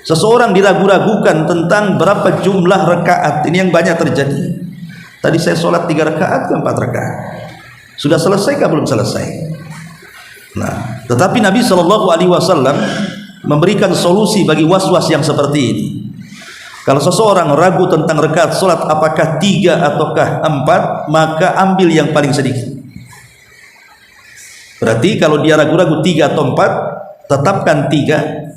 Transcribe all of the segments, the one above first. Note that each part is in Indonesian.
Seseorang diragu-ragukan tentang berapa jumlah rakaat. Ini yang banyak terjadi. Tadi saya sholat 3 rakaat ke 4 rakaat. Sudah selesai kah belum selesai? Nah, tetapi Nabi SAW memberikan solusi bagi was-was yang seperti ini. Kalau seseorang ragu tentang rakaat sholat apakah 3 ataukah 4, maka ambil yang paling sedikit. Berarti kalau dia ragu-ragu 3 atau 4, tetapkan 3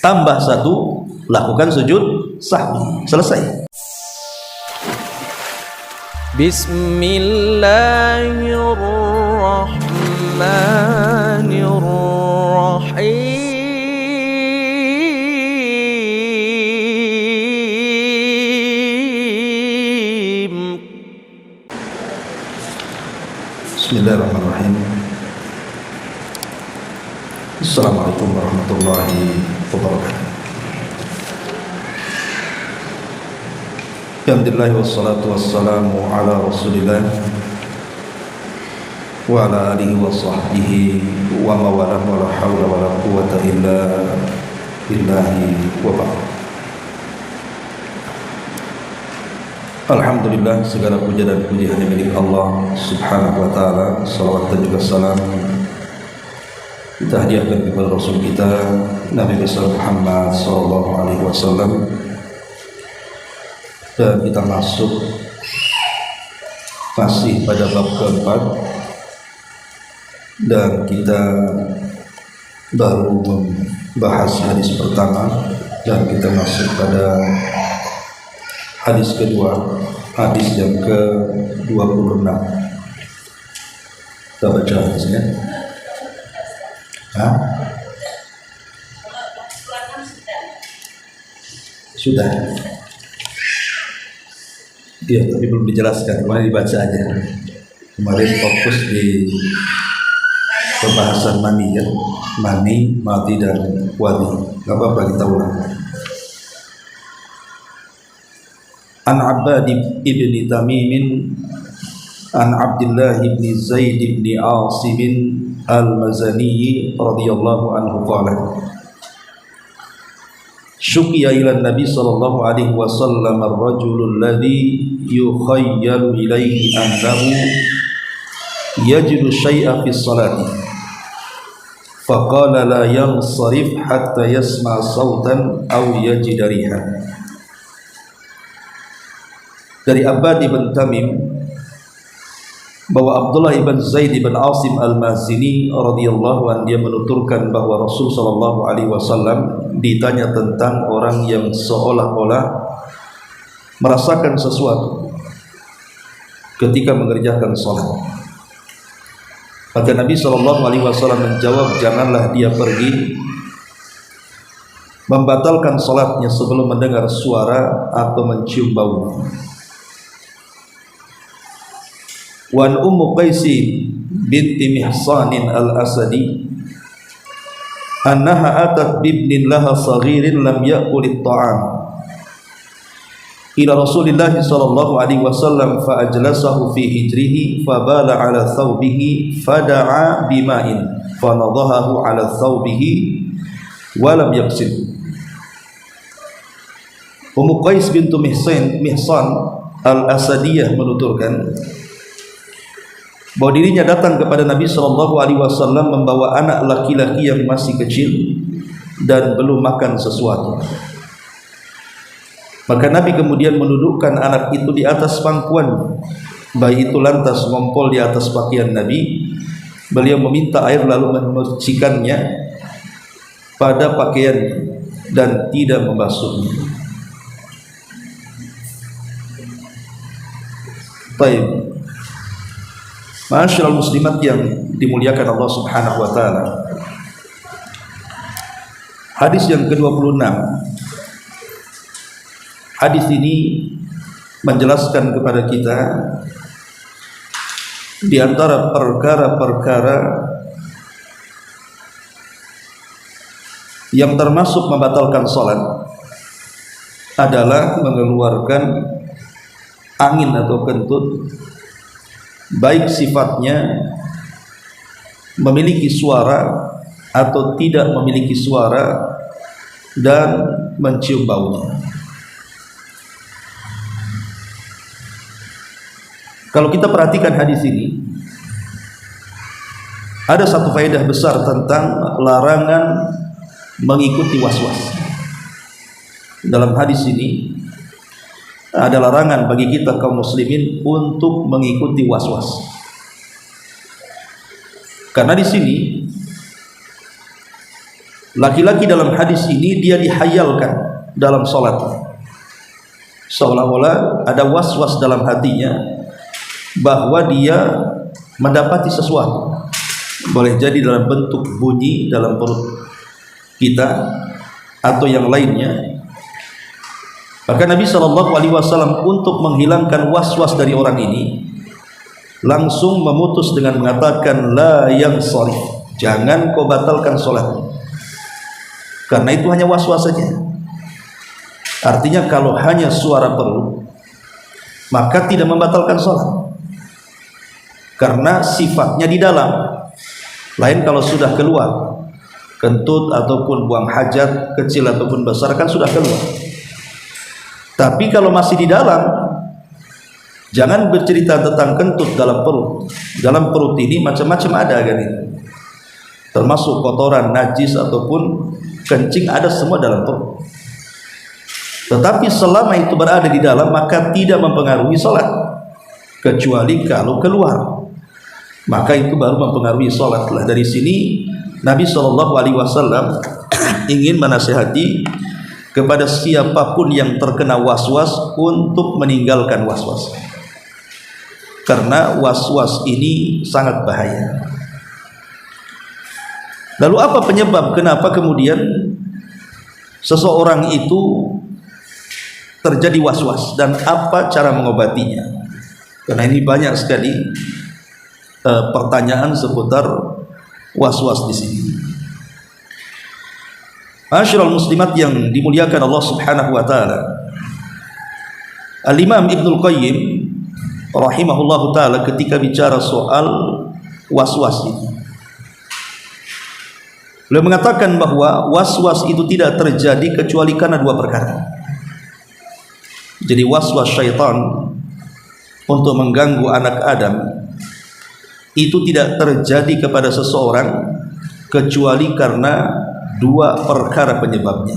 tambah 1, lakukan sujud sahwi, selesai. Bismillahirrahmanirrahim. Bismillahirrahmanirrahim. Assalamualaikum warahmatullahi wabarakatuh. Alhamdulillah wassalatu wassalamu ala Rasulillah wa ala alihi wa sahbihi wa mawalah wa la hawla wa la quwwata illa billahi wa ba'd. Alhamdulillah, segala puja dan puji hanya milik Allah Subhanahu wa taala. Salawat dan juga salam kita hadiahkan kepada Rasul kita Nabi besar Muhammad sallallahu alaihi wasallam. Dan kita masuk masih pada bab keempat, dan kita baru membahas hadis pertama, dan kita masuk pada hadis kedua, hadis yang ke-26. Kita baca hadisnya. Sudah. Iya, tapi belum dijelaskan. Kemarin dibaca aja. Kemarin fokus di pembahasan mani, ya. Mani, mati dan wadi. Gak apa-apa, kita ulang. An Abbad ibni Tamimin an Abdullah ibni Zaid ibni Asim al-Mazani radhiyallahu anhu qala syukiya ila Nabi sallallahu alaihi wasallam ar-rajul alladhi yukhayyalu ilayhi annahu yajidu shay'a fi salati faqala la yansarif hatta yasma sautan aw yajida rihan. Dari Abbad ibn Tamim bahwa Abdullah ibn Zaid ibn Asim al-Mazini radhiyallahu anhu, dia menuturkan bahwa Rasul sallallahu alaihi wasallam ditanya tentang orang yang seolah-olah merasakan sesuatu ketika mengerjakan salat. Maka Nabi sallallahu alaihi wasallam menjawab, janganlah dia pergi membatalkan salatnya sebelum mendengar suara atau mencium bau. Wan Ummu Qaisi binti Mihsanin al-Asadi annaha atat bibnin laha saghirin lam ya'kul at-ta'am ila Rasulillah sallallahu alaihi wasallam fa ajlasahu fi hijrihi fa bala ala thawbihi fada'a bima'in fa nadahahu ala thawbihi wa lam yaghsil. Ummu Qais bintu Mihsan al-Asadiyah menuturkan bahwa dirinya datang kepada Nabi sallallahu alaihi wasallam membawa anak laki-laki yang masih kecil dan belum makan sesuatu. Maka Nabi kemudian menundukkan anak itu di atas pangkuan. Bayi itu lantas ngompol di atas pakaian Nabi. Beliau meminta air lalu memercikannya pada pakaiannya dan tidak membasuhnya. Baik. Ma'asyiral muslimat yang dimuliakan Allah Subhanahu wa taala. Hadis yang ke-26. Hadis ini menjelaskan kepada kita di antara perkara-perkara yang termasuk membatalkan salat adalah mengeluarkan angin atau kentut, baik sifatnya memiliki suara atau tidak memiliki suara, dan mencium baunya. Kalau kita perhatikan hadis ini, ada satu faedah besar tentang larangan mengikuti was-was. Dalam hadis ini ada larangan bagi kita kaum muslimin untuk mengikuti was-was. Karena di sini laki-laki dalam hadis ini dia dihayalkan dalam salatnya, seolah-olah ada was-was dalam hatinya bahwa dia mendapati sesuatu, boleh jadi dalam bentuk bunyi dalam perut kita atau yang lainnya. Maka Nabi SAW untuk menghilangkan was-was dari orang ini langsung memutus dengan mengatakan la yansharif, jangan kau batalkan sholatmu, karena itu hanya was-was saja. Artinya kalau hanya suara perut maka tidak membatalkan sholat, karena sifatnya di dalam. Lain kalau sudah keluar, kentut ataupun buang hajat kecil ataupun besar kan sudah keluar. Tapi kalau masih di dalam, jangan bercerita tentang kentut dalam perut. Dalam perut ini macam-macam ada kan ini, termasuk kotoran, najis ataupun kencing, ada semua dalam perut. Tetapi selama itu berada di dalam maka tidak mempengaruhi sholat, kecuali kalau keluar, maka itu baru mempengaruhi sholat. Dari sini Nabi SAW ingin menasihati kepada siapapun yang terkena was-was untuk meninggalkan was-was, karena was-was ini sangat bahaya. Lalu apa penyebab kenapa kemudian seseorang itu terjadi was-was dan apa cara mengobatinya? Karena ini banyak sekali pertanyaan seputar was-was di sini. Ma'asyiral muslimat yang dimuliakan Allah Subhanahu wa taala, Al-Imam Ibnul Qayyim rahimahullahu taala ketika bicara soal was-was ini, beliau mengatakan bahwa was-was itu tidak terjadi kecuali karena dua perkara. Jadi was-was syaitan untuk mengganggu anak Adam itu tidak terjadi kepada seseorang kecuali karena dua perkara penyebabnya.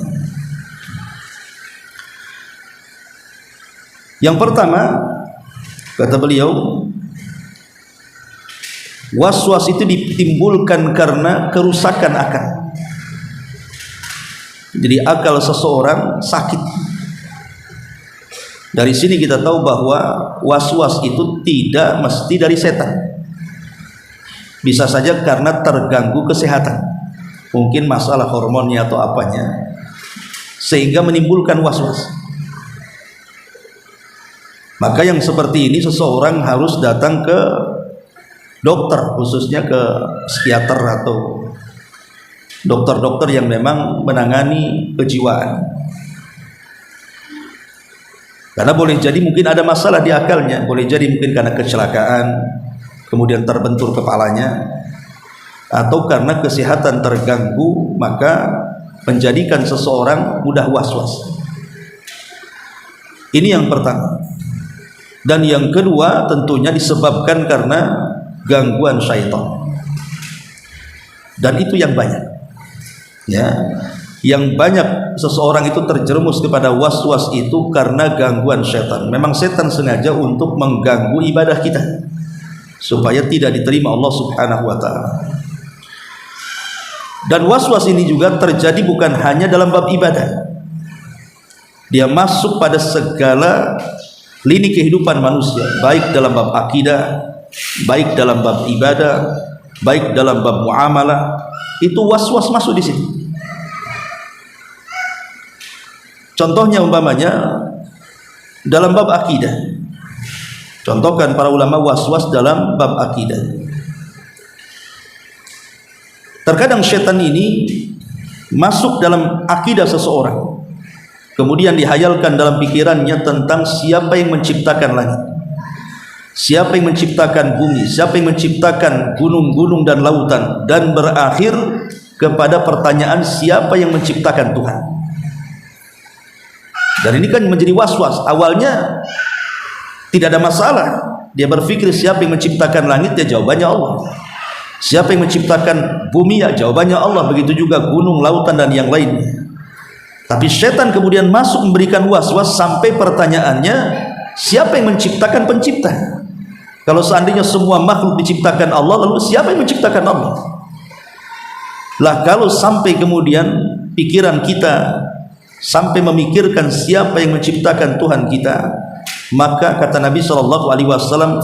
Yang pertama, kata beliau, was-was itu ditimbulkan karena kerusakan akal. Jadi akal seseorang sakit. Dari sini kita tahu bahwa was-was itu tidak mesti dari setan. Bisa saja karena terganggu kesehatan, mungkin masalah hormonnya atau apanya, sehingga menimbulkan was-was. Maka yang seperti ini seseorang harus datang ke dokter, khususnya ke psikiater atau dokter-dokter yang memang menangani kejiwaan. Karena boleh jadi mungkin ada masalah di akalnya, boleh jadi mungkin karena kecelakaan kemudian terbentur kepalanya, atau karena kesehatan terganggu maka menjadikan seseorang mudah was-was. Ini yang pertama. Dan yang kedua tentunya disebabkan karena gangguan syaitan. Dan itu yang banyak. Ya, yang banyak seseorang itu terjerumus kepada was-was itu karena gangguan syaitan. Memang setan sengaja untuk mengganggu ibadah kita supaya tidak diterima Allah Subhanahu wa taala. Dan was-was ini juga terjadi bukan hanya dalam bab ibadah. Dia masuk pada segala lini kehidupan manusia, baik dalam bab akidah, baik dalam bab ibadah, baik dalam bab muamalah. Itu was-was masuk di sini. Contohnya umpamanya dalam bab akidah. Contohkan para ulama was-was dalam bab akidah. Terkadang syaitan ini masuk dalam akidah seseorang, kemudian dihayalkan dalam pikirannya tentang siapa yang menciptakan langit, siapa yang menciptakan bumi, siapa yang menciptakan gunung-gunung dan lautan, dan berakhir kepada pertanyaan siapa yang menciptakan Tuhan. Dan ini kan menjadi was-was. Awalnya tidak ada masalah, dia berpikir siapa yang menciptakan langit, ya jawabannya Allah. Siapa yang menciptakan bumi, ya jawabannya Allah. Begitu juga gunung, lautan dan yang lainnya. Tapi setan kemudian masuk memberikan was-was sampai pertanyaannya, siapa yang menciptakan pencipta? Kalau seandainya semua makhluk diciptakan Allah, lalu siapa yang menciptakan Allah? Lah kalau sampai kemudian pikiran kita sampai memikirkan siapa yang menciptakan Tuhan kita, maka kata Nabi SAW,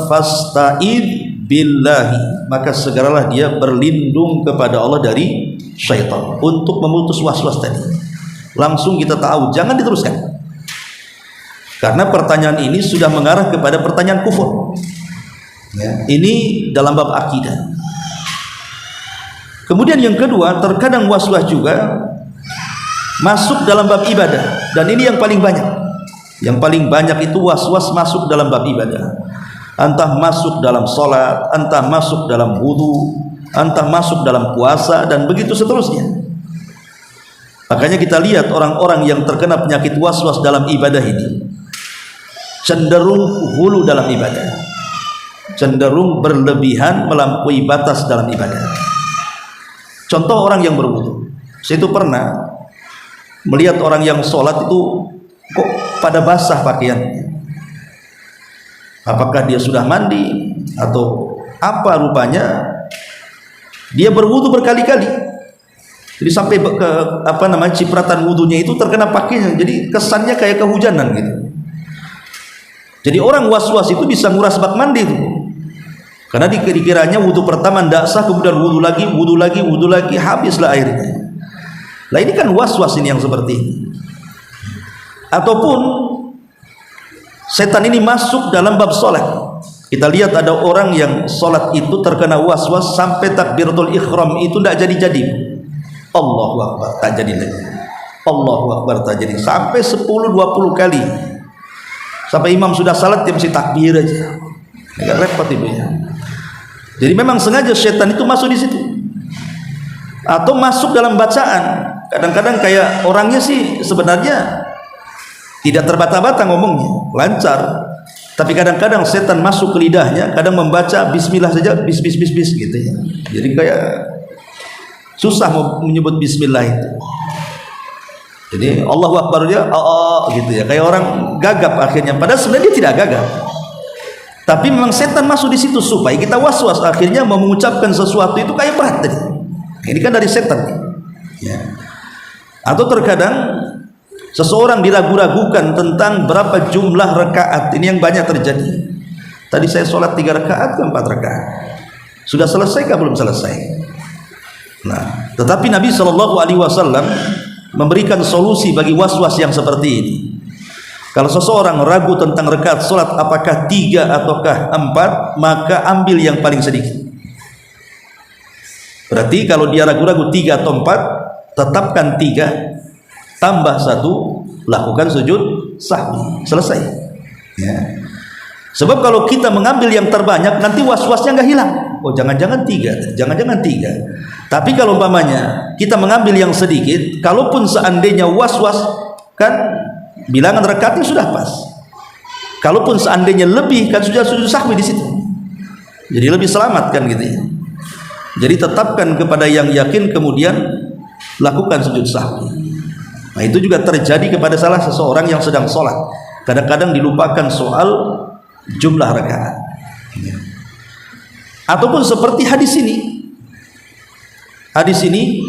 fasta'id billahi, maka segeralah dia berlindung kepada Allah dari syaitan untuk memutus was-was tadi. Langsung kita tahu, jangan diteruskan, karena pertanyaan ini sudah mengarah kepada pertanyaan kufur ya. Ini dalam bab akidah. Kemudian yang kedua, terkadang was-was juga masuk dalam bab ibadah, dan ini yang paling banyak. Yang paling banyak itu was-was masuk dalam bab ibadah. Entah masuk dalam sholat, entah masuk dalam wudu, entah masuk dalam puasa, dan begitu seterusnya. Makanya kita lihat orang-orang yang terkena penyakit was-was dalam ibadah ini cenderung hulu dalam ibadah, cenderung berlebihan melampaui batas dalam ibadah. Contoh orang yang berwudu. Saya itu pernah melihat orang yang sholat itu kok pada basah pakaiannya. Apakah dia sudah mandi atau apa, rupanya dia berwudu berkali-kali. Jadi sampai ke cipratan wudunya itu terkena pakaiannya. Jadi kesannya kayak kehujanan gitu. Jadi orang was-was itu bisa nguras bak mandi itu. Karena dikiranya wudu pertama tidak sah, kemudian wudu lagi, habislah airnya. Nah ini kan was-was ini yang seperti ini. Ataupun setan ini masuk dalam bab sholat. Kita lihat ada orang yang sholat itu terkena was-was sampai takbiratul ikhram itu tidak jadi-jadi. Allahu Akbar, tak jadi lagi. Allahu Akbar, tak jadi. Sampai 10-20 kali. Sampai imam sudah salat dia mesti takbir aja. Agak repot itu ya. Jadi memang sengaja setan itu masuk di situ. Atau masuk dalam bacaan. Kadang-kadang kayak orangnya sih sebenarnya tidak terbata-bata ngomongnya, lancar. Tapi kadang-kadang setan masuk ke lidahnya, kadang membaca bismillah saja, bis gitu ya. Jadi kayak susah mau menyebut bismillah itu. Jadi Allahu Akbar dia gitu ya, kayak orang gagap akhirnya. Padahal sebenarnya dia tidak gagap. Tapi memang setan masuk di situ supaya kita was-was, akhirnya mau mengucapkan sesuatu itu kayak berat tadi. Ini kan dari setan. Ya. Atau terkadang seseorang diragu-ragukan tentang berapa jumlah rakaat. Ini yang banyak terjadi. Tadi saya sholat 3 rakaat ke 4 rakaat. Sudah selesai kah belum selesai? Nah, tetapi Nabi SAW memberikan solusi bagi was-was yang seperti ini. Kalau seseorang ragu tentang rakaat sholat apakah 3 ataukah 4, maka ambil yang paling sedikit. Berarti kalau dia ragu-ragu 3 atau 4, tetapkan 3 tambah 1, lakukan sujud sahwi, selesai ya. Sebab kalau kita mengambil yang terbanyak, nanti was-wasnya nggak hilang. Oh jangan-jangan 3, jangan-jangan 3. Tapi kalau umpamanya kita mengambil yang sedikit, kalaupun seandainya was-was, kan bilangan rakaatnya sudah pas. Kalaupun seandainya lebih, kan sudah sujud sahwi di situ. Jadi lebih selamat kan gitu ya. Jadi tetapkan kepada yang yakin, kemudian lakukan sujud sahwi. Nah itu juga terjadi kepada salah seseorang yang sedang sholat. Kadang-kadang dilupakan soal jumlah rakaat. Ataupun seperti hadis ini. Hadis ini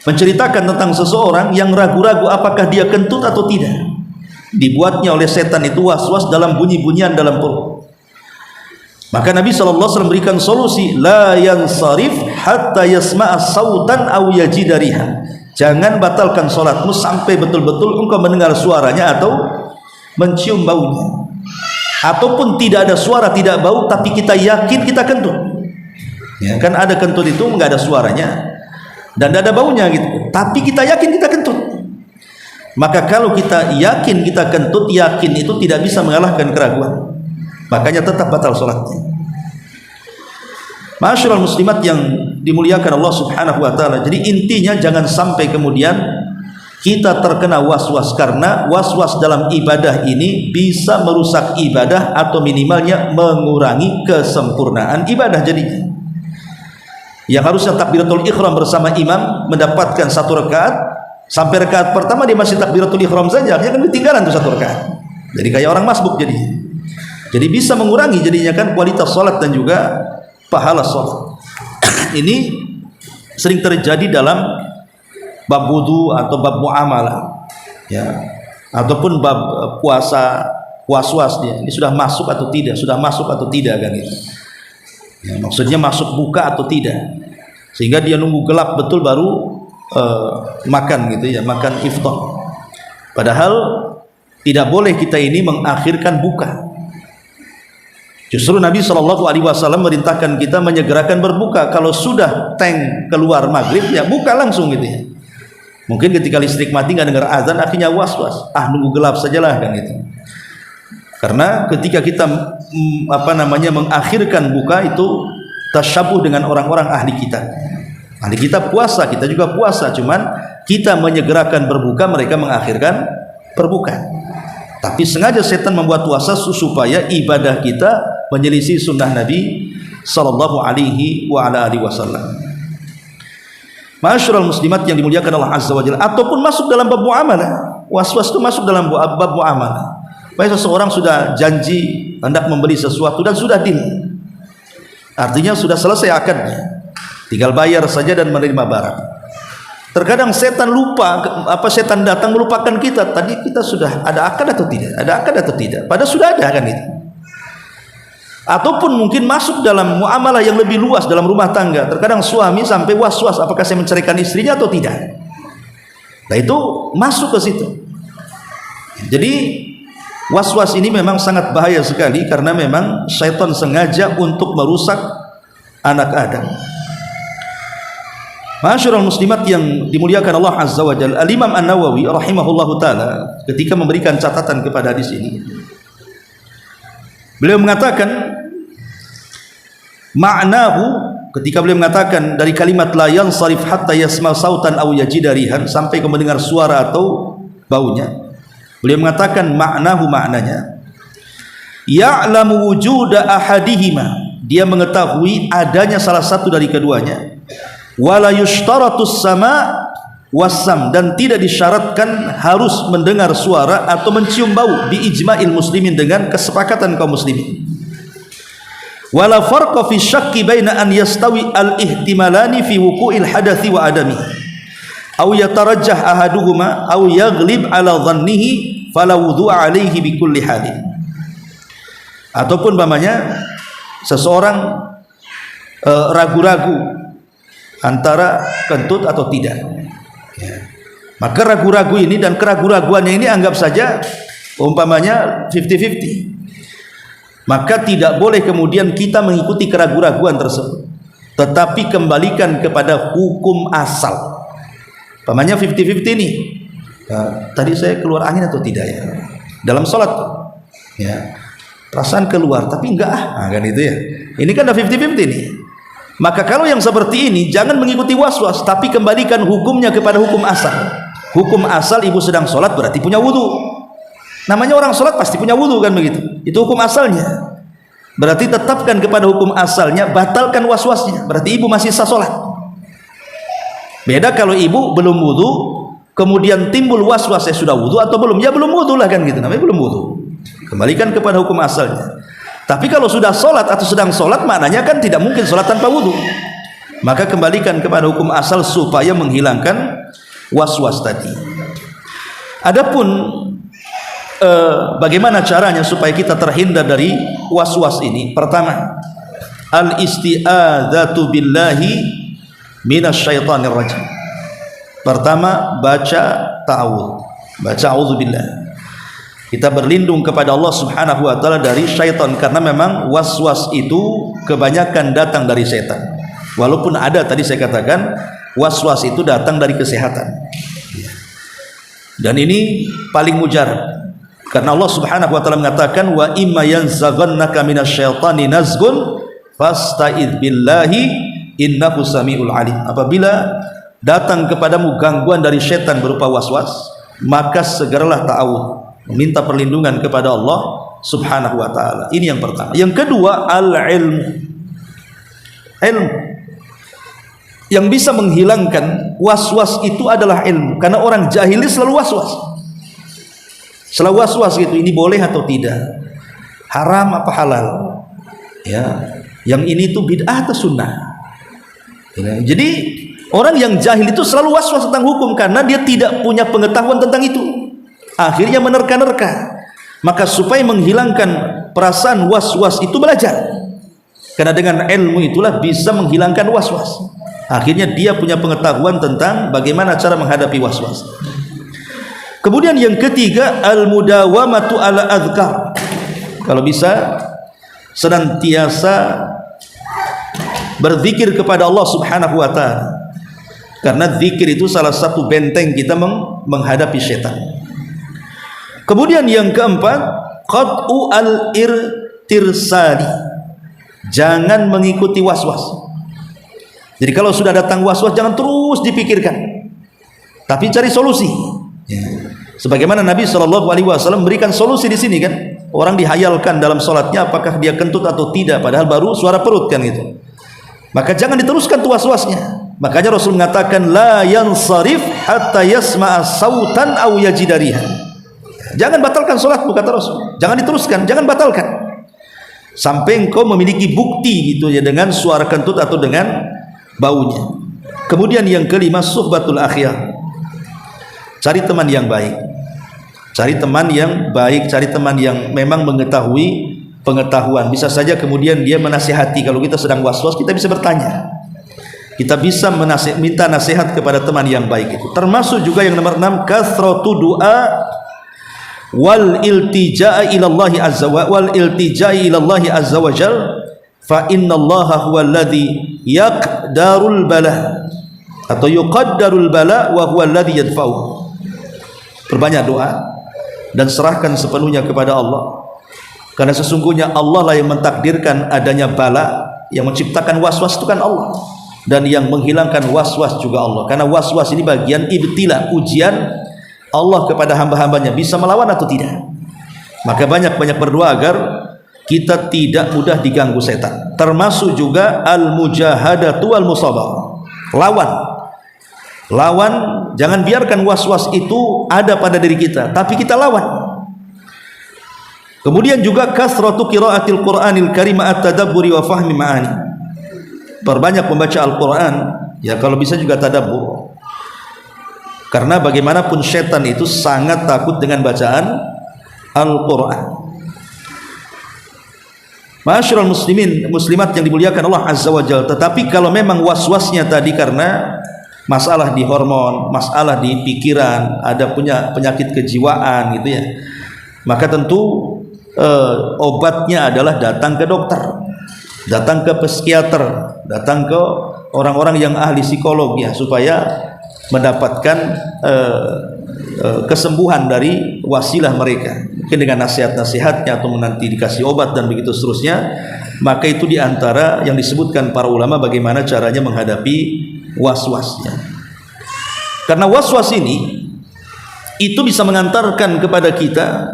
menceritakan tentang seseorang yang ragu-ragu apakah dia kentut atau tidak. Dibuatnya oleh setan itu was-was dalam bunyi-bunyian dalam perut. Maka Nabi SAW berikan solusi, la yansarif hatta yasma'a sautan aw yajida riha. Jangan batalkan sholatmu sampai betul-betul engkau mendengar suaranya atau mencium baunya. Ataupun tidak ada suara, tidak bau, tapi kita yakin kita kentut. Ya, kan ada kentut itu nggak ada suaranya dan tidak ada baunya gitu. Tapi kita yakin kita kentut. Maka kalau kita yakin kita kentut, yakin itu tidak bisa mengalahkan keraguan. Makanya tetap batal sholatnya. Ma'asyiral muslimat yang dimuliakan Allah Subhanahu wa taala. Jadi intinya jangan sampai kemudian kita terkena was-was, karena was-was dalam ibadah ini bisa merusak ibadah atau minimalnya mengurangi kesempurnaan ibadah. Jadinya yang harusnya takbiratul ihram bersama imam mendapatkan 1 rakaat, sampai rakaat pertama dia masih takbiratul ihram saja, akhirnya kan ketinggalan tuh 1 rakaat. Jadi kayak orang masbuk jadi bisa mengurangi jadinya kan kualitas salat dan juga pahala salat. Ini sering terjadi dalam bab wudu atau bab muamalah, ya, ataupun bab puasa, was-was dia ini sudah masuk atau tidak, kan itu. Ya, maksudnya masuk buka atau tidak, sehingga dia nunggu gelap betul baru makan gitu ya, makan iftar. Padahal tidak boleh kita ini mengakhirkan buka. Justru Nabi SAW merintahkan kita menyegerakan berbuka. Kalau sudah tank keluar maghrib, ya buka langsung gitu ya. Mungkin ketika listrik mati nggak dengar azan, akhirnya was-was, nunggu gelap sajalah kan gitu. Karena ketika kita mengakhirkan buka itu tasyabuh dengan orang-orang ahli kita. Ahli kita puasa, kita juga puasa, cuman kita menyegerakan berbuka, mereka mengakhirkan berbuka. Tapi sengaja setan membuat puasa supaya ibadah kita menyelisih sunnah Nabi sallallahu alaihi wasallam. Ma'asyiral muslimat yang dimuliakan Allah azza wa jalla, ataupun masuk dalam bab muamalah. Was-was itu masuk dalam bab muamalah. Baik, seseorang sudah janji hendak membeli sesuatu dan sudah deal, artinya sudah selesai akadnya, tinggal bayar saja dan menerima barang. Terkadang setan lupa, setan datang melupakan kita, tadi kita sudah ada akad atau tidak, padahal sudah ada kan itu. Ataupun mungkin masuk dalam muamalah yang lebih luas dalam rumah tangga. Terkadang suami sampai was-was, apakah saya menceraikan istrinya atau tidak. Nah itu masuk ke situ. Jadi was-was ini memang sangat bahaya sekali, karena memang syaitan sengaja untuk merusak anak Adam. Ma'asyiral muslimat yang dimuliakan Allah azza wa jalla, Al-Imam An-Nawawi rahimahullahu taala ketika memberikan catatan kepada hadis ini, beliau mengatakan ma'nahu, ketika beliau mengatakan dari kalimat la yansarif hatta yasma sautan aw yajida rihan, sampai ke mendengar suara atau baunya, beliau mengatakan ma'nahu, maknanya ya'lamu wujuda ahadihima, dia mengetahui adanya salah satu dari keduanya, wala yushtaratus sama wasam, dan tidak disyaratkan harus mendengar suara atau mencium bau, bi ijma'il muslimin, dengan kesepakatan kaum muslimin. Wala farqa fi syakki baina an yastawi al ihtimalani fi wuqu'il hadathi wa adami aw yatarajjah ahaduhuma aw yaghlib ala dhannihi fala wudhu'a alaihi bi kulli halin. Ataupun umpamanya seseorang ragu-ragu antara kentut atau tidak, ya. Maka ragu-ragu ini dan keraguan-raguannya ini anggap saja umpamanya 50-50. Maka tidak boleh kemudian kita mengikuti keraguan-raguan tersebut, tetapi kembalikan kepada hukum asal. Umpamanya 50-50 ini, tadi saya keluar angin atau tidak ya dalam sholat, ya, perasaan keluar tapi enggak kan itu ya. Ini kan ada 50-50 nih. Maka kalau yang seperti ini jangan mengikuti was-was, tapi kembalikan hukumnya kepada hukum asal. Hukum asal, ibu sedang sholat berarti punya wudu. Namanya orang sholat pasti punya wudu kan begitu. Itu hukum asalnya. Berarti tetapkan kepada hukum asalnya, batalkan was-wasnya. Berarti ibu masih sah sholat. Beda kalau ibu belum wudu, kemudian timbul was-was, saya sudah wudu atau belum? Ya belum wudu lah kan gitu. Namanya belum wudu. Kembalikan kepada hukum asalnya. Tapi kalau sudah sholat atau sedang sholat, maknanya kan tidak mungkin sholat tanpa wudu. Maka kembalikan kepada hukum asal supaya menghilangkan was-was tadi. Adapun bagaimana caranya supaya kita terhindar dari was-was ini? Pertama, al-isti'adzatu billahi minasyaitonir rajim. Pertama, baca ta'awudz, baca a'udzubillah. Kita berlindung kepada Allah subhanahu wa ta'ala dari syaitan, karena memang was-was itu kebanyakan datang dari syaitan. Walaupun ada tadi saya katakan was-was itu datang dari kesehatan, dan ini paling mujarab, karena Allah subhanahu wa ta'ala mengatakan wa imma yanzaghannaka minasyaitani nazghun fasta'idz billahi innahu samiul alim. Apabila datang kepadamu gangguan dari setan berupa waswas, maka segeralah ta'awudz, meminta perlindungan kepada Allah Subhanahu wa taala. Ini yang pertama. Yang kedua, al-ilmu. Ilmu yang bisa menghilangkan waswas itu adalah ilmu. Karena orang jahil selalu waswas. Selalu waswas gitu, ini boleh atau tidak? Haram apa halal? Ya, yang ini tuh bid'ah atau sunnah? Ya, jadi orang yang jahil itu selalu waswas tentang hukum karena dia tidak punya pengetahuan tentang itu. Akhirnya menerka-nerka. Maka supaya menghilangkan perasaan was-was itu belajar. Karena dengan ilmu itulah bisa menghilangkan was-was. Akhirnya dia punya pengetahuan tentang bagaimana cara menghadapi was-was. Kemudian yang ketiga, al-mudawamatu ala adhkar. Kalau bisa senantiasa berzikir kepada Allah Subhanahu wa taala. Karena zikir itu salah satu benteng kita menghadapi setan. Kemudian yang keempat, qat'u al-irtirsali. Jangan mengikuti waswas. Jadi kalau sudah datang waswas jangan terus dipikirkan, tapi cari solusi. Ya. Sebagaimana Nabi SAW memberikan solusi di sini kan, orang dihayalkan dalam sholatnya apakah dia kentut atau tidak, padahal baru suara perut kan gitu. Maka jangan diteruskan tuh waswasnya. Makanya Rasul mengatakan la yansarif hatta yasma'a sautan aw yajidariha. Jangan batalkan sholatmu, kata Rasul. Jangan diteruskan, jangan batalkan sampai engkau memiliki bukti gitu ya dengan suara kentut atau dengan baunya. Kemudian yang kelima, suhbatul akhyar. Cari teman yang baik. Cari teman yang baik, cari teman yang memang mengetahui pengetahuan. Bisa saja kemudian dia menasihati. Kalau kita sedang was-was, kita bisa bertanya. Kita bisa minta nasihat kepada teman yang baik itu. Termasuk juga yang nomor 6, kathratu du'a wal iltija'i ilallahi azza wa jal, fa innallaha huwal ladzi yaqdarul bala atau yuqaddarul bala wa huwal ladzi yadfa'u. Perbanyak doa dan serahkan sepenuhnya kepada Allah, karena sesungguhnya Allah lah yang mentakdirkan adanya bala. Yang menciptakan waswas itu kan Allah, dan yang menghilangkan waswas juga Allah. Karena waswas ini bagian ibtila, ujian Allah kepada hamba-hambanya, bisa melawan atau tidak. Maka banyak-banyak berdoa agar kita tidak mudah diganggu setan. Termasuk juga al-mujahadatu wal-musabar. Lawan, jangan biarkan was-was itu ada pada diri kita, tapi kita lawan. Kemudian juga kasratu qiraatil Qur'anil Karim at-tadabburi wa fahmi ma'ani. Perbanyak membaca Al-Qur'an, ya kalau bisa juga tadabbur. Karena bagaimanapun setan itu sangat takut dengan bacaan Al-Qur'an. Ma'asyiral muslimin muslimat yang dimuliakan Allah Azza wa Jalla. Tetapi kalau memang was-wasnya tadi karena masalah di hormon, masalah di pikiran, ada punya penyakit kejiwaan gitu ya, maka tentu obatnya adalah datang ke dokter, datang ke psikiater, datang ke orang-orang yang ahli psikolog ya, supaya mendapatkan kesembuhan dari wasilah mereka, mungkin dengan nasihat-nasihatnya atau nanti dikasih obat dan begitu seterusnya. Maka itu diantara yang disebutkan para ulama bagaimana caranya menghadapi was-wasnya. Karena was-was ini itu bisa mengantarkan kepada kita,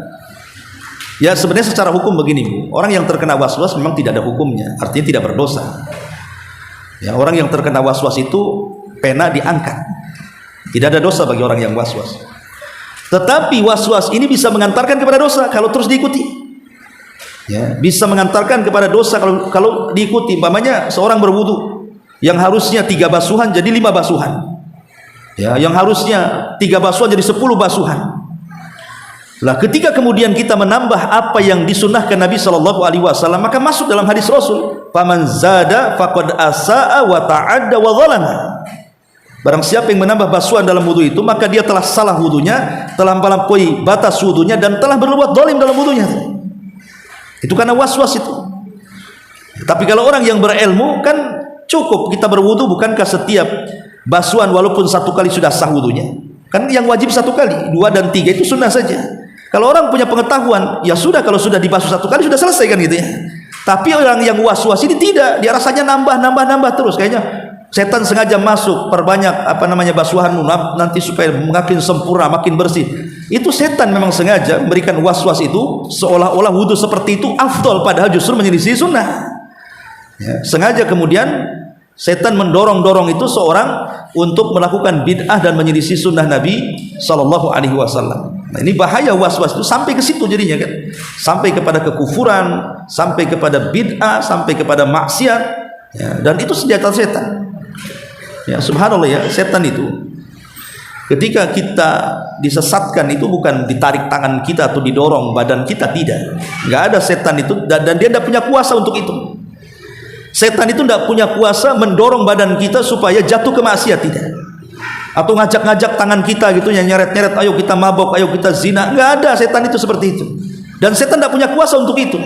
ya sebenarnya secara hukum begini Bu, orang yang terkena was-was memang tidak ada hukumnya, artinya tidak berdosa. Ya, orang yang terkena was-was itu pena diangkat, tidak ada dosa bagi orang yang was-was. Tetapi was-was ini bisa mengantarkan kepada dosa kalau terus diikuti. Ya, bisa mengantarkan kepada dosa kalau diikuti. Umpamanya seorang berwudu yang harusnya 3 basuhan jadi 5 basuhan. Ya, yang harusnya 3 basuhan jadi 10 basuhan. Lah ketika kemudian kita menambah apa yang disunnahkan Nabi SAW, maka masuk dalam hadis Rasul, faman zada faqad asaa wa ta'adda wa zalama. Barang siapa yang menambah basuhan dalam wudu itu, maka dia telah salah wudunya, telah melampaui batas wudunya, dan telah berbuat zalim dalam wudunya. Itu karena was-was itu. Tapi kalau orang yang berilmu kan cukup kita berwudu, bukankah setiap basuhan walaupun 1 kali sudah sah wudunya? Kan yang wajib 1 kali, 2 dan 3 itu sunnah saja. Kalau orang punya pengetahuan, ya sudah, kalau sudah dibasuh 1 kali sudah selesai kan gitu ya. Tapi orang yang was-was ini tidak, dia rasanya nambah terus, kayaknya Setan sengaja masuk, perbanyak basuhanmu nanti supaya makin sempurna, makin bersih. Itu setan memang sengaja memberikan was-was itu, seolah-olah wudu seperti itu afdol, padahal justru menyelisih sunnah. Ya, sengaja kemudian setan mendorong-dorong itu seorang untuk melakukan bid'ah dan menyelisih sunnah Nabi Sallallahu Alaihi Wasallam. Nah, ini bahaya was-was itu sampai ke situ jadinya kan, sampai kepada kekufuran, sampai kepada bid'ah, sampai kepada maksiat. Ya, dan itu senjata setan. Ya, subhanallah ya, setan itu ketika kita disesatkan itu bukan ditarik tangan kita atau didorong badan kita, tidak. Nggak ada setan itu, dan dia tidak punya kuasa untuk itu. Setan itu tidak punya kuasa mendorong badan kita supaya jatuh ke maksiat, tidak. Atau ngajak-ngajak tangan kita gitu, yang nyeret-nyeret, ayo kita mabok, ayo kita zina. Nggak ada setan itu seperti itu. Dan setan tidak punya kuasa untuk itu.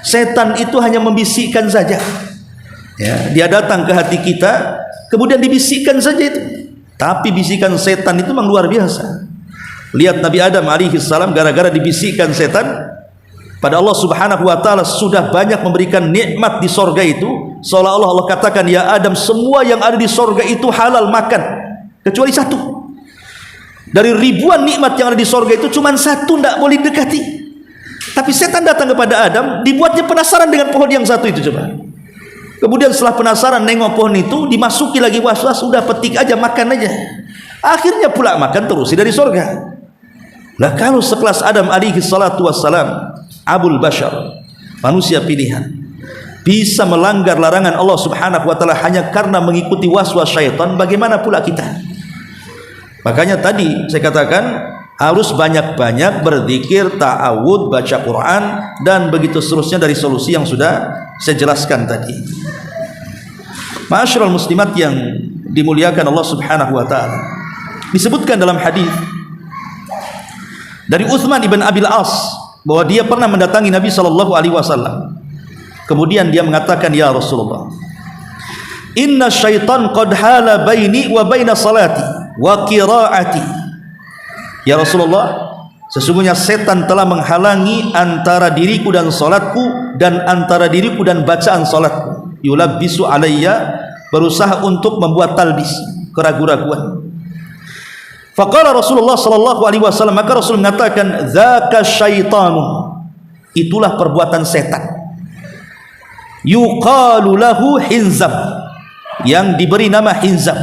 Setan itu hanya membisikkan saja. Ya, dia datang ke hati kita, kemudian dibisikkan saja itu. Tapi bisikan setan itu memang luar biasa. Lihat Nabi Adam alaihi salam, gara-gara dibisikkan setan, pada Allah subhanahu wa ta'ala sudah banyak memberikan nikmat di sorga itu, seolah-olah Allah katakan, ya Adam, semua yang ada di sorga itu halal makan, kecuali satu. Dari ribuan nikmat yang ada di sorga itu, cuma satu tidak boleh dekati. Tapi setan datang kepada Adam, dibuatnya penasaran dengan pohon yang satu itu. Coba, kemudian setelah penasaran nengok pohon itu, dimasuki lagi was-was, udah petik aja, makan aja. Akhirnya pula makan terus dari sorga. Nah, kalau sekelas Adam alaihi salatu wassalam, Abul Bashar, manusia pilihan, bisa melanggar larangan Allah subhanahu wa ta'ala hanya karena mengikuti was-was syaitan, bagaimana pula kita? Makanya tadi saya katakan harus banyak-banyak berzikir, ta'awud, baca Quran, dan begitu seterusnya dari solusi yang sudah saya jelaskan tadi. Ma'asyiral muslimat yang dimuliakan Allah subhanahu wa ta'ala, disebutkan dalam hadis dari Utsman ibn Abil As bahwa dia pernah mendatangi Nabi Sallallahu Alaihi Wasallam. Kemudian dia mengatakan, ya Rasulullah, inna syaitan qad hala baini wa baina salati wa qiraati. Ya Rasulullah, sesungguhnya setan telah menghalangi antara diriku dan salatku, dan antara diriku dan bacaan salatku. Yulabbisu alayya, berusaha untuk membuat talbis, keraguan-raguan. Faqala Rasulullah sallallahu alaihi wasallam, maka Rasul mengatakan, dzaka syaitanu, itulah perbuatan setan. Yuqalu lahu hinzab, yang diberi nama hinzab.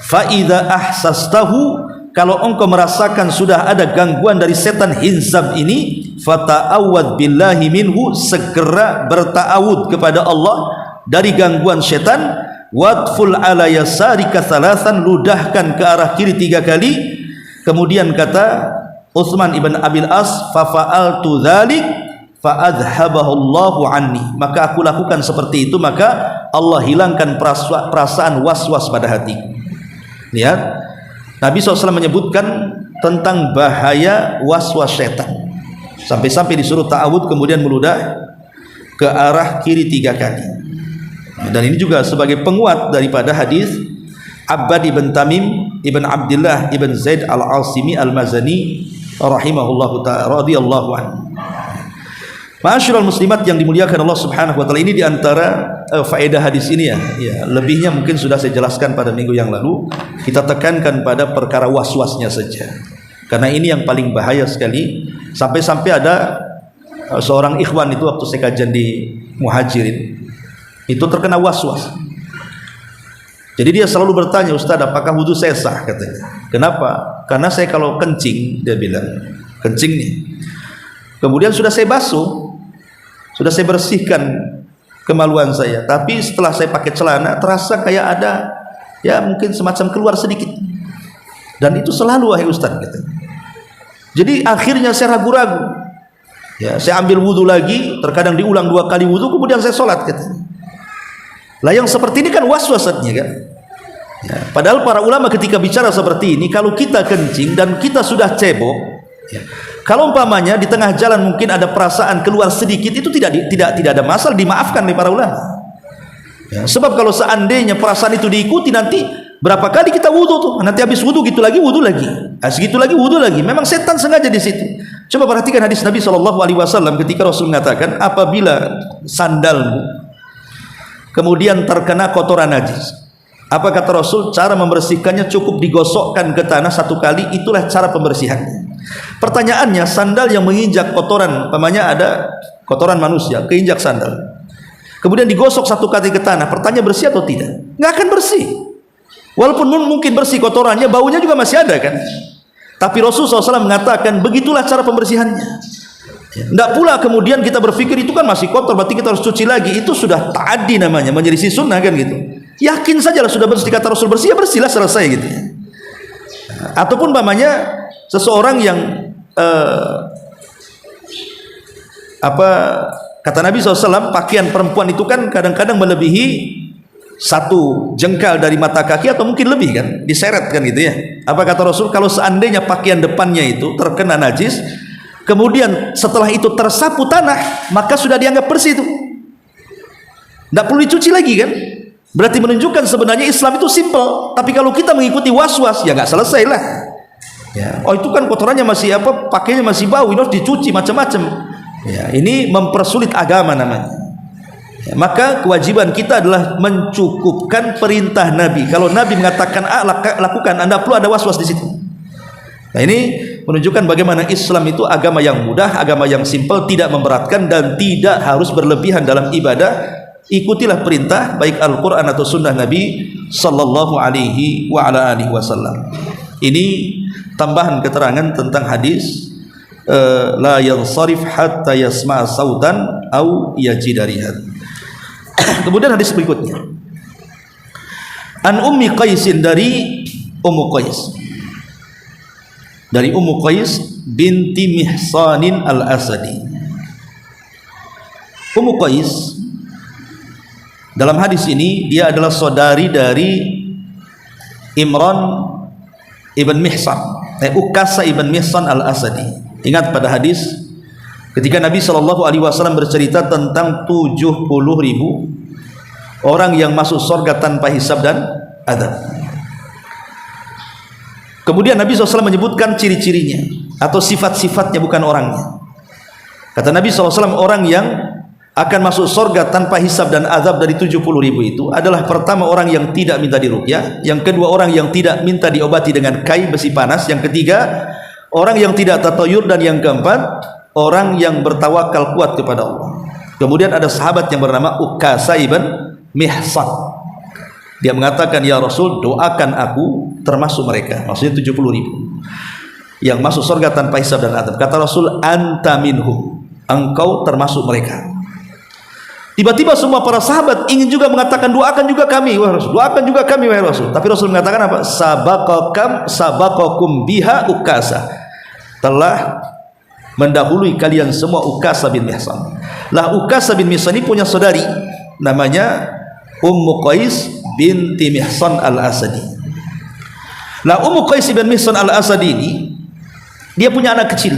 Fa idza ahsastahu, kalau engkau merasakan sudah ada gangguan dari setan hinzab ini, fata'awwad billahi minhu, segera berta'awud kepada Allah dari gangguan setan. Wadful ala yasarika thalathan, ludahkan ke arah kiri 3 kali. Kemudian kata Utsman ibn Abil As, fa fa'altu dzalik fa adhabahu Allahu anni, maka aku lakukan seperti itu, maka Allah hilangkan perasaan was-was pada hatiku. Lihat, Nabi SAW menyebutkan tentang bahaya was-was setan, sampai-sampai disuruh ta'awud kemudian meludah ke arah kiri 3 kali. Dan ini juga sebagai penguat daripada hadis Abbad ibn Tamim ibn Abdullah ibn Zaid al-Asimi al-Mazani rahimahullahu ta'ala radhiyallahu anhu. Ma'asyiral muslimat yang dimuliakan Allah subhanahu wa ta'ala, ini diantara faedah hadis ini ya. Lebihnya mungkin sudah saya jelaskan pada minggu yang lalu. Kita tekankan pada perkara was-wasnya saja, karena ini yang paling bahaya sekali. Sampai-sampai ada seorang ikhwan itu waktu saya kajian di Muhajirin, itu terkena was-was. Jadi dia selalu bertanya, Ustaz, apakah wudhu saya sah? Katanya. Kenapa? Karena saya kalau kencing, dia bilang, kencing nih, kemudian sudah saya basuh, sudah saya bersihkan kemaluan saya, tapi setelah saya pakai celana terasa kayak ada, ya mungkin semacam keluar sedikit. Dan itu selalu, wahai Ustaz, katanya. Jadi akhirnya saya ragu-ragu. Ya, saya ambil wudhu lagi, terkadang diulang 2 kali wudhu, kemudian saya sholat, katanya. Lah yang seperti ini kan was-wasatnya kan. Ya, padahal para ulama ketika bicara seperti ini, kalau kita kencing dan kita sudah cebok, ya, kalau umpamanya di tengah jalan mungkin ada perasaan keluar sedikit, itu tidak ada masalah, dimaafkan oleh para ulama. Ya, sebab kalau seandainya perasaan itu diikuti, nanti berapa kali kita wudhu tuh, nanti habis wudhu gitu lagi, wudhu lagi, segitu lagi, wudhu lagi. Memang setan sengaja di situ. Coba perhatikan hadis Nabi SAW ketika Rasul mengatakan, apabila sandalmu kemudian terkena kotoran najis. Apa kata Rasul? Cara membersihkannya cukup digosokkan ke tanah 1 kali, itulah cara pembersihannya. Pertanyaannya, sandal yang menginjak kotoran, umpamanya ada kotoran manusia keinjak sandal, kemudian digosok 1 kali ke tanah, pertanyaan bersih atau tidak? Nggak akan bersih. Walaupun mungkin bersih kotorannya, baunya juga masih ada kan. Tapi Rasulullah SAW mengatakan begitulah cara pembersihannya. Tidak pula kemudian kita berpikir itu kan masih kotor, berarti kita harus cuci lagi. Itu sudah ta'addi namanya, menyelisih sunnah kan gitu. Yakin sajalah sudah bersih, kata Rasul bersih, ya bersihlah, selesai gitu. Ataupun umpamanya seseorang yang kata Nabi SAW, pakaian perempuan itu kan kadang-kadang melebihi 1 jengkal dari mata kaki atau mungkin lebih kan, diseret kan gitu ya. Apa kata Rasul? Kalau seandainya pakaian depannya itu terkena najis, kemudian setelah itu tersapu tanah, maka sudah dianggap bersih itu, tidak perlu dicuci lagi kan. Berarti menunjukkan sebenarnya Islam itu simple. Tapi kalau kita mengikuti was-was, ya nggak selesai lah ya. Oh itu kan kotorannya masih pakainya masih bau, ini harus dicuci macam-macam ya. Ini mempersulit agama namanya ya. Maka kewajiban kita adalah mencukupkan perintah Nabi. Kalau Nabi mengatakan A, lakukan, Anda perlu ada was-was di situ. Nah ini menunjukkan bagaimana Islam itu agama yang mudah, agama yang simple, tidak memberatkan dan tidak harus berlebihan dalam ibadah. Ikutilah perintah baik Al-Quran atau sunnah Nabi sallallahu alaihi wa ala alihi wasallam. Ini tambahan keterangan tentang hadis la yansarif hatta yasma'a sautan au yajida rihan. Kemudian hadis berikutnya, an Ummi Qaisin, dari Ummu Qais, dari Ummu Qais binti Mihsanin al-Asadi. Ummu Qais dalam hadis ini dia adalah saudari dari Imran ibn Mihsan, Ukasa ibn Mihsan al-Asadi. Ingat pada hadis ketika Nabi SAW bercerita tentang 70.000 orang yang masuk surga tanpa hisab dan adab. Kemudian Nabi SAW menyebutkan ciri-cirinya atau sifat-sifatnya, bukan orangnya. Kata Nabi SAW, orang yang akan masuk surga tanpa hisab dan azab dari 70.000 itu adalah, pertama orang yang tidak minta diruqyah, yang kedua orang yang tidak minta diobati dengan kai besi panas, yang ketiga orang yang tidak tatayur, dan yang keempat orang yang bertawakal kuat kepada Allah. Kemudian ada sahabat yang bernama Ukasa ibn Mihsan. Dia mengatakan, ya Rasul, doakan aku termasuk mereka, maksudnya 70.000 yang masuk surga tanpa hisab dan azab. Kata Rasul, anta minhum, engkau termasuk mereka. Tiba-tiba semua para sahabat ingin juga mengatakan, doakan juga kami wahai Rasul, doakan juga kami wahai Rasul. Tapi Rasul mengatakan apa? Sabaqakum biha Ukasa, telah mendahului kalian semua Ukasa bin Mihsan. Lah Ukasa bin Mihsan ini punya saudari namanya Ummu Qais binti Mihsan al-Asadi. Lah Ummu Qais bin Mihsan al-Asadi ini dia punya anak kecil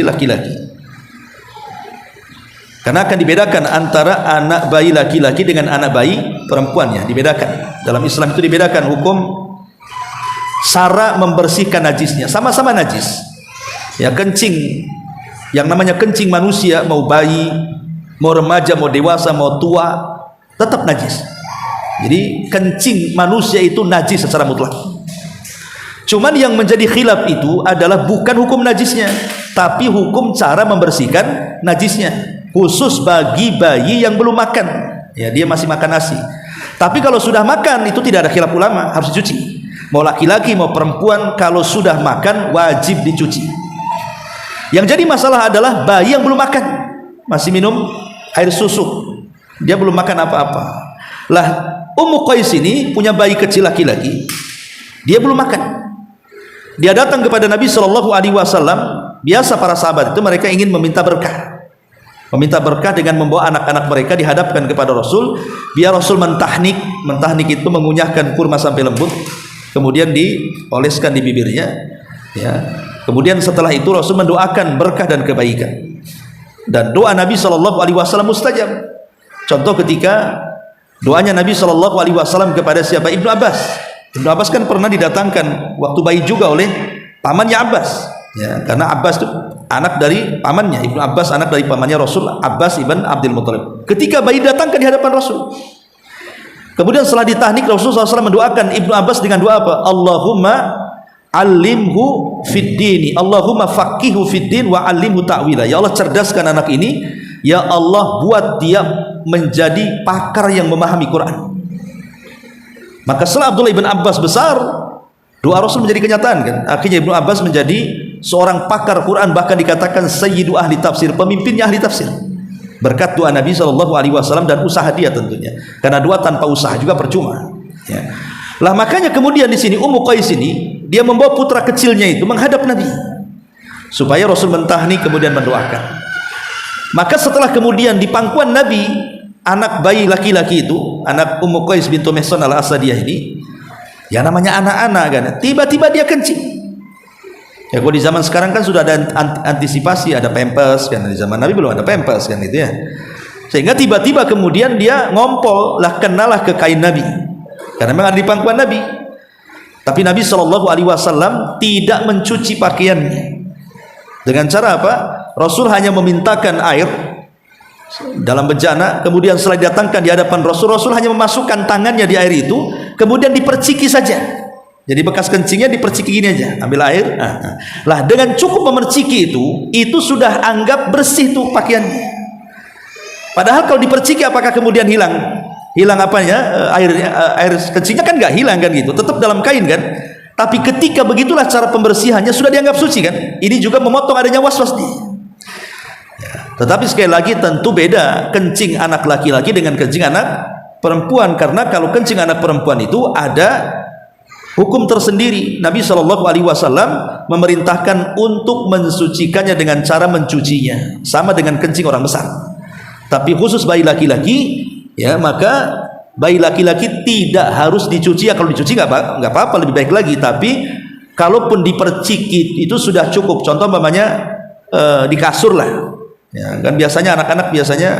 laki-laki. Karena akan dibedakan antara anak bayi laki-laki dengan anak bayi perempuannya, dibedakan. Dalam Islam itu dibedakan hukum cara membersihkan najisnya, sama-sama najis. Ya, kencing, yang namanya kencing manusia, mau bayi, mau remaja, mau dewasa, mau tua, tetap najis. Jadi kencing manusia itu najis secara mutlak. Cuman yang menjadi khilaf itu adalah bukan hukum najisnya, tapi hukum cara membersihkan najisnya. Khusus bagi bayi yang belum makan, ya dia masih makan nasi. Tapi kalau sudah makan itu tidak ada khilaf ulama, harus dicuci. Mau laki-laki mau perempuan, kalau sudah makan wajib dicuci. Yang jadi masalah adalah bayi yang belum makan, masih minum air susu, dia belum makan apa-apa. Lah Ummu Qais ini punya bayi kecil laki-laki, dia belum makan. Dia datang kepada Nabi SAW. Biasa para sahabat itu mereka ingin meminta berkah dengan membawa anak-anak mereka dihadapkan kepada Rasul, biar Rasul mentahnik itu mengunyahkan kurma sampai lembut, kemudian dioleskan di bibirnya ya. Kemudian setelah itu Rasul mendoakan berkah dan kebaikan, dan doa Nabi SAW mustajab. Contoh ketika doanya Nabi SAW kepada siapa? Ibnu Abbas kan pernah didatangkan waktu bayi juga oleh pamannya Abbas. Ya, karena Abbas itu anak dari pamannya, Ibnu Abbas anak dari pamannya Rasul, Abbas ibn Abdul Muthalib. Ketika bayi datang ke hadapan Rasul, kemudian setelah ditahnik, Rasulullah SAW mendoakan Ibnu Abbas dengan doa apa? Allahumma alimhu fid dini, Allahumma faqihu fid din wa alimhu ta'wila. Ya Allah, cerdaskan anak ini, ya Allah buat dia menjadi pakar yang memahami Quran. Maka setelah Abdullah ibn Abbas besar, doa Rasul menjadi kenyataan kan. Akhirnya Ibnu Abbas menjadi seorang pakar Quran, bahkan dikatakan sayyidu ahli tafsir, pemimpinnya ahli tafsir, berkat doa Nabi SAW dan usaha dia tentunya, karena doa tanpa usaha juga percuma ya. Lah makanya kemudian di sini Ummu Qais ini dia membawa putra kecilnya itu menghadap Nabi supaya Rasul mentahni kemudian mendoakan. Maka setelah kemudian di pangkuan Nabi, anak bayi laki-laki itu, anak Ummu Qais bintu Mihsan al-Asadiyah ini, ya namanya anak-anak kan, tiba-tiba dia kencing. Ya kalau di zaman sekarang kan sudah ada antisipasi, ada pampers kan, di zaman Nabi belum ada pampers kan itu ya. Sehingga tiba-tiba kemudian dia ngompol lah, kenalah ke kain Nabi, karena memang ada di pangkuan Nabi. Tapi Nabi SAW tidak mencuci pakaiannya. Dengan cara apa? Rasul hanya memintakan air dalam bejana, kemudian setelah didatangkan di hadapan Rasul, Rasul hanya memasukkan tangannya di air itu, kemudian diperciki saja. Jadi bekas kencingnya diperciki gini aja, ambil air. Lah dengan cukup memerciki itu sudah anggap bersih tuh pakaiannya. Padahal kalau diperciki apakah kemudian hilang apanya, air kencingnya kan nggak hilang kan gitu, tetap dalam kain kan. Tapi ketika begitulah cara pembersihannya sudah dianggap suci kan. Ini juga memotong adanya was-was nih. Tetapi sekali lagi tentu beda kencing anak laki-laki dengan kencing anak perempuan, karena kalau kencing anak perempuan itu ada hukum tersendiri. Nabi SAW memerintahkan untuk mensucikannya dengan cara mencucinya, sama dengan kencing orang besar. Tapi khusus bayi laki-laki, ya maka bayi laki-laki tidak harus dicuci. Ya kalau dicuci nggak apa-apa, lebih baik lagi. Tapi kalaupun diperciki itu sudah cukup. Contoh umpamanya di kasur lah, ya kan biasanya anak-anak biasanya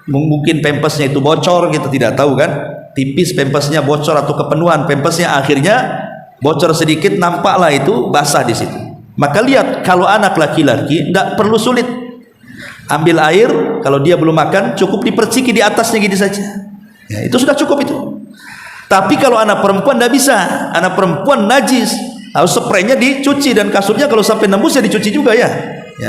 mungkin pempesnya itu bocor, kita tidak tahu kan. Tipis pempesnya bocor atau kepenuhan pempesnya, akhirnya bocor sedikit, nampaklah itu basah di situ. Maka lihat, kalau anak laki-laki tidak perlu sulit, ambil air, kalau dia belum makan cukup diperciki di atasnya gitu saja ya, itu sudah cukup itu. Tapi kalau anak perempuan tidak bisa, anak perempuan najis, harus spraynya dicuci, dan kasurnya kalau sampai nembus ya dicuci juga ya,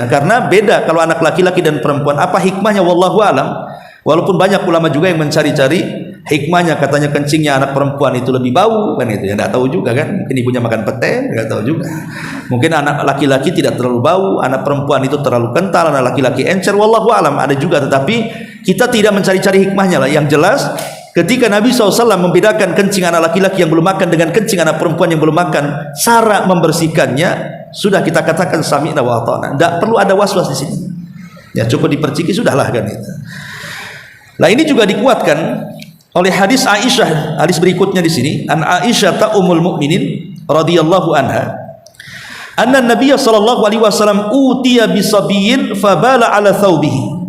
karena beda kalau anak laki-laki dan perempuan. Apa hikmahnya wallahu alam. Walaupun banyak ulama juga yang mencari-cari hikmahnya, katanya kencingnya anak perempuan itu lebih bau kan, itu ya nggak tahu juga kan, mungkin ibunya makan pete, nggak tahu juga. Mungkin anak laki-laki tidak terlalu bau, anak perempuan itu terlalu kental, anak laki-laki encer, wallahu alam, ada juga. Tetapi kita tidak mencari-cari hikmahnya lah. Yang jelas ketika Nabi SAW membedakan kencing anak laki-laki yang belum makan dengan kencing anak perempuan yang belum makan, cara membersihkannya sudah kita katakan sami'na wa ata'na, tidak perlu ada was-was di sini ya, cukup diperciki sudahlah kan itu. Nah ini juga dikuatkan oleh hadis Aisyah, hadis berikutnya di sini, an Aisyah ta ummul mukminin radhiyallahu anha, anna Nabiy sallallahu alaihi wasallam utiya bisabiyyin fabala ala thawbihi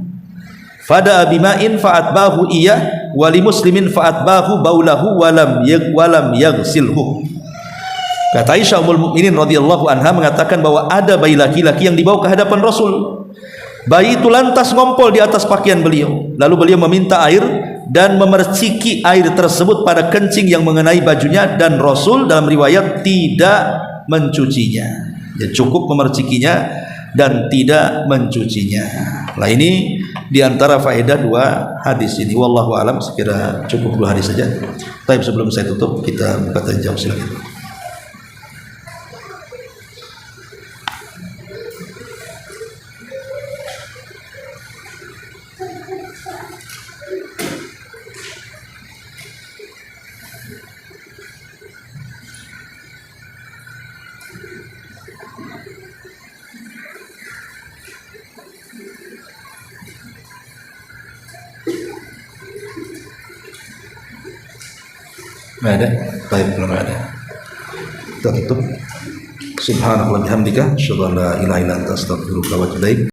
fada bima'in fa'atbahu iyah wa li muslimin fa'atbahu baulahu walam yaghsilhu. Kata Aisyah ummul mukminin radhiyallahu anha mengatakan bahwa ada bayi laki-laki yang dibawa ke hadapan Rasul. Bayi itu lantas ngompol di atas pakaian beliau, lalu beliau meminta air dan memerciki air tersebut pada kencing yang mengenai bajunya, dan Rasul dalam riwayat tidak mencucinya, ya cukup memercikinya dan tidak mencucinya. Nah ini diantara faedah dua hadis ini. Wallahu alam, sekira cukup dua hadis saja. Tapi sebelum saya tutup, kita buka tanya jawab, silakan. Nggak ada? Baik, belum ada. Kita tutup. Subhanallah bihamdika, asyhadu an la ilaha illa anta, astaghfiruka wa atubu ilaik.